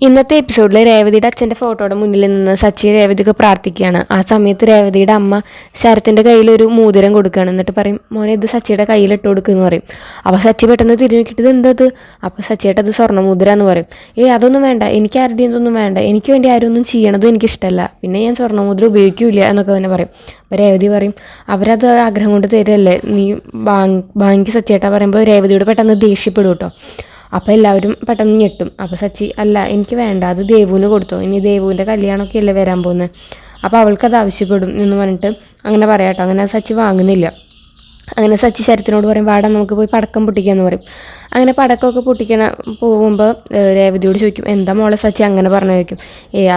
ഇന്നത്തെ എപ്പിസോഡിൽ രേവതിയുടെ അച്ഛൻ്റെ ഫോട്ടോയുടെ മുന്നിൽ നിന്ന് സച്ചി രേവതിക്ക് പ്രാർത്ഥിക്കുകയാണ്. ആ സമയത്ത് രേവതിയുടെ അമ്മ ശരത്തിൻ്റെ കയ്യിൽ ഒരു മോതിരം കൊടുക്കുകയാണ്. എന്നിട്ട് പറയും, മോനെ ഇത് സച്ചിയുടെ കയ്യിൽ ഇട്ട് കൊടുക്കുമെന്ന് പറയും. അപ്പോൾ സച്ചി പെട്ടെന്ന് തിരിഞ്ഞു നോക്കിയിട്ട് എന്തത്? അപ്പോൾ സച്ചിയായിട്ട് അത് സ്വർണ്ണമോതിരം എന്ന് പറയും. അതൊന്നും വേണ്ട, എനിക്ക് ആരുടെയും ഇതൊന്നും വേണ്ട, എനിക്ക് വേണ്ടി ആരും ഒന്നും ചെയ്യണതും എനിക്കിഷ്ടമല്ല, പിന്നെ ഞാൻ സ്വർണ്ണമോതിരം ഉപയോഗിക്കില്ല എന്നൊക്കെ തന്നെ പറയും. അപ്പോൾ രേവതി പറയും, അവരത് ആഗ്രഹം കൊണ്ട് തരുമല്ലേ, നീ വാങ്ങി സച്ചിയേട്ടാ പറയുമ്പോൾ രേവതിയോട് പെട്ടെന്ന് ദേഷ്യപ്പെടും കേട്ടോ. അപ്പോൾ എല്ലാവരും പെട്ടെന്ന് ഞെട്ടും. അപ്പോൾ സച്ചി, അല്ല എനിക്ക് വേണ്ട, അത് ദേവുവിന് കൊടുത്തോ, ഇനി ദേവുവിൻ്റെ കല്യാണമൊക്കെ അല്ലേ വരാൻ പോകുന്നത്, അപ്പോൾ അവൾക്കത് ആവശ്യപ്പെടും എന്ന് പറഞ്ഞിട്ട് അങ്ങനെ പറയാം കേട്ടോ. അങ്ങനെ സച്ചി വാങ്ങുന്നില്ല. അങ്ങനെ സച്ചി ശരത്തിനോട് പറയും, വാടാ നമുക്ക് പോയി പടക്കം പൊട്ടിക്കാമെന്ന് പറയും. അങ്ങനെ പടക്കമൊക്കെ പൊട്ടിക്കണ പോകുമ്പോൾ രേവതിയോട് ചോദിക്കും, എന്താ മോളെ സച്ചി അങ്ങനെ പറഞ്ഞു ചോദിക്കും.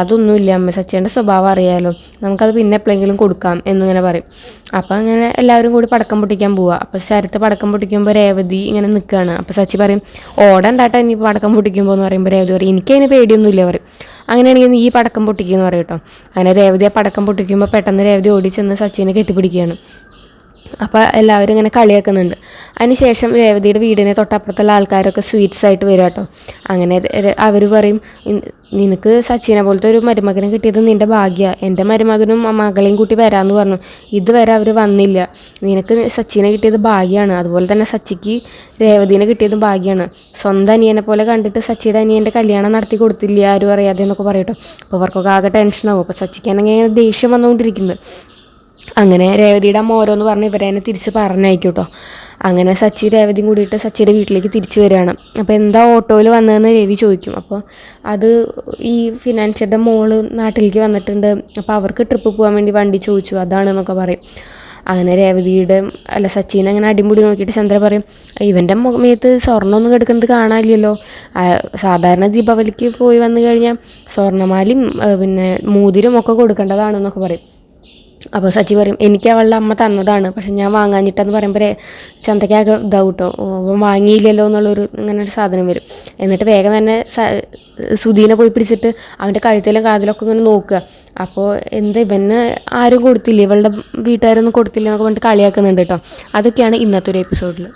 അതൊന്നുമില്ല അമ്മ, സച്ചിയുടെ സ്വഭാവം അറിയാമല്ലോ, നമുക്കത് പിന്നെ എപ്പോഴെങ്കിലും കൊടുക്കാം എന്നിങ്ങനെ പറയും. അപ്പോൾ അങ്ങനെ എല്ലാവരും കൂടി പടക്കം പൊട്ടിക്കാൻ പോവുക. അപ്പോൾ ശരത്ത് പടക്കം പൊട്ടിക്കുമ്പോൾ രേവതി ഇങ്ങനെ നിൽക്കുകയാണ്. അപ്പോൾ സച്ചി പറയും, ഓടണ്ടാട്ടോ ഇനി പടക്കം പൊട്ടിക്കുമ്പോൾ എന്ന് പറയുമ്പോൾ രേവതി പറയും, എനിക്കതിന് പേടിയൊന്നുമില്ല പറയും. അങ്ങനെയാണെങ്കിൽ നീ ഈ പടക്കം പൊട്ടിക്കുമെന്ന് പറയും കേട്ടോ. അങ്ങനെ രേവതി ആ പടക്കം പൊട്ടിക്കുമ്പോൾ പെട്ടെന്ന് രേവതി ഓടി ചെന്ന് സച്ചിനെ കെട്ടിപ്പിടിക്കുകയാണ്. അപ്പോൾ എല്ലാവരും ഇങ്ങനെ കളിയാക്കുന്നുണ്ട്. അതിനുശേഷം രേവതിയുടെ വീടിനെ തൊട്ടപ്പുറത്തുള്ള ആൾക്കാരൊക്കെ സ്വീറ്റ്സ് ആയിട്ട് വരിക കേട്ടോ. അങ്ങനെ അവർ പറയും, നിനക്ക് സച്ചിനെ പോലത്തെ ഒരു മരുമകനെ കിട്ടിയത് നിൻ്റെ ഭാഗ്യമാണ്, എൻ്റെ മരുമകനും മകളെയും കൂട്ടി വരാമെന്ന് പറഞ്ഞു, ഇതുവരെ അവർ വന്നില്ല, നിനക്ക് സച്ചിനെ കിട്ടിയത് ഭാഗ്യമാണ്, അതുപോലെ തന്നെ സച്ചിക്ക് രേവതിനെ കിട്ടിയതും ഭാഗ്യമാണ്, സ്വന്തം അനിയനെ പോലെ കണ്ടിട്ട് സച്ചിയുടെ അനിയൻ്റെ കല്യാണം നടത്തി കൊടുത്തില്ല ആരും അറിയാതെ എന്നൊക്കെ പറയട്ടോ. അപ്പോൾ അവർക്കൊക്കെ ആകെ ടെൻഷനാകും. അപ്പോൾ സച്ചിക്കാണെങ്കിൽ ഇങ്ങനെ ദേഷ്യം വന്നുകൊണ്ടിരിക്കുന്നത്. അങ്ങനെ രേവതിയുടെ അമ്മ ഓരോന്ന് പറഞ്ഞ് ഇവരെന്നെ തിരിച്ച് പറഞ്ഞയക്കും കേട്ടോ. അങ്ങനെ സച്ചി രേവതിയും കൂടിയിട്ട് സച്ചിയുടെ വീട്ടിലേക്ക് തിരിച്ചു വരികയാണ്. അപ്പോൾ എന്താ ഓട്ടോയിൽ വന്നതെന്ന് രവി ചോദിക്കും. അപ്പോൾ അത് ഈ ഫിനാൻഷ്യറുടെ മോള് നാട്ടിലേക്ക് വന്നിട്ടുണ്ട്, അപ്പോൾ അവർക്ക് ട്രിപ്പ് പോകാൻ വേണ്ടി വണ്ടി ചോദിച്ചു, അതാണെന്നൊക്കെ പറയും. അങ്ങനെ സച്ചീനെ അങ്ങനെ അടിമുടി നോക്കിയിട്ട് ചന്ദ്ര പറയും, ഇവൻ്റെ മേത്ത് സ്വർണ്ണമൊന്നും എടുക്കുന്നത് കാണാനില്ലല്ലോ, സാധാരണ ദീപാവലിക്ക് പോയി വന്നു കഴിഞ്ഞാൽ സ്വർണ്ണമാലയും പിന്നെ മോതിരം ഒക്കെ കൊടുക്കേണ്ടതാണെന്നൊക്കെ പറയും. അപ്പോൾ സച്ചി പറയും, എനിക്ക് അവളുടെ അമ്മ തന്നതാണ്, പക്ഷെ ഞാൻ വാങ്ങാഞ്ഞിട്ടെന്ന് പറയുമ്പോൾ ചന്തയ്ക്കാകെ ഇതാവും കേട്ടോ, വാങ്ങിയില്ലല്ലോ എന്നുള്ളൊരു ഇങ്ങനെ ഒരു സാധനം വരും. എന്നിട്ട് വേഗം തന്നെ സുധീനെ പോയി പിടിച്ചിട്ട് അവൻ്റെ കഴുത്തിലും കാതിലൊക്കെ ഇങ്ങനെ നോക്കുക. അപ്പോൾ എന്താ ഇവന് ആരും കൊടുത്തില്ല, ഇവളുടെ വീട്ടുകാരൊന്നും കൊടുത്തില്ല എന്നൊക്കെ പറഞ്ഞിട്ട് കളിയാക്കുന്നുണ്ട് കേട്ടോ. അതൊക്കെയാണ് ഇന്നത്തെ ഒരു എപ്പിസോഡിൽ.